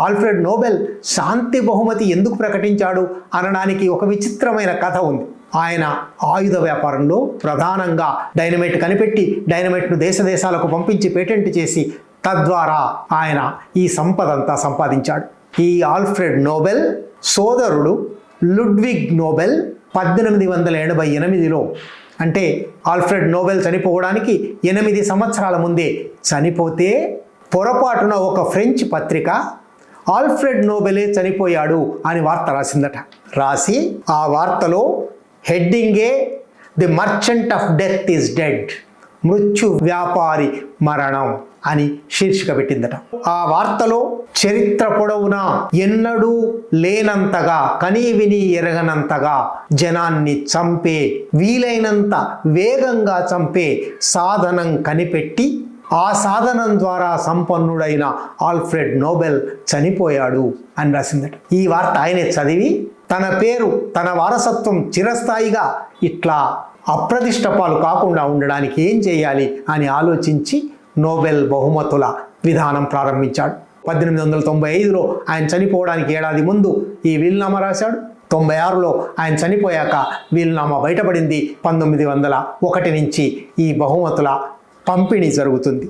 Alfred Nobel శాంతి బహుమతి ఎందుకు ప్రకటించాడు అనడానికి ఒక విచిత్రమైన కథ ఉంది. ఆయన ఆయుధ వ్యాపారంలో ప్రధానంగా డైనమైట్ కనిపెట్టి డైనమైట్ను దేశాలకు పంపించి పేటెంట్ చేసి తద్వారా ఆయన ఈ సంపదంతా సంపాదించాడు. ఈ ఆల్ఫ్రెడ్ నోబెల్ సోదరుడు లుడ్విగ్ నోబెల్ 1888లో అంటే ఆల్ఫ్రెడ్ నోబెల్ చనిపోవడానికి 8 సంవత్సరాల ముందే చనిపోతే పొరపాటున ఒక ఫ్రెంచ్ పత్రిక ఆల్ఫ్రెడ్ నోబెలే చనిపోయాడు అని వార్త రాసిందట. రాసి ఆ వార్తలో హెడ్డింగే the merchant of death is dead, మృత్యు వ్యాపారి మరణం అని శీర్షిక పెట్టిందట. ఆ వార్తలో చరిత్ర పొడవునా ఎన్నడూ లేనంతగా కనీవిని ఎరగనంతగా జనాన్ని చంపే వీలైనంత వేగంగా చంపే సాధనం కనిపెట్టి ఆ సాధనం ద్వారా సంపన్నుడైన ఆల్ఫ్రెడ్ నోబెల్ చనిపోయాడు అని రాసిందట. ఈ వార్త ఆయనే చదివి తన పేరు తన వారసత్వం చిరస్థాయిగా ఇట్లా అప్రతిష్ట పాలు కాకుండా ఉండడానికి ఏం చేయాలి అని ఆలోచించి నోబెల్ బహుమతుల విధానం ప్రారంభించాడు. 1895లో ఆయన చనిపోవడానికి ఏడాది ముందు ఈ వీలునామా రాశాడు. 96లో ఆయన చనిపోయాక వీలునామా బయటపడింది. 1901 నుంచి ఈ బహుమతుల పంపిణీ జరుగుతుంది.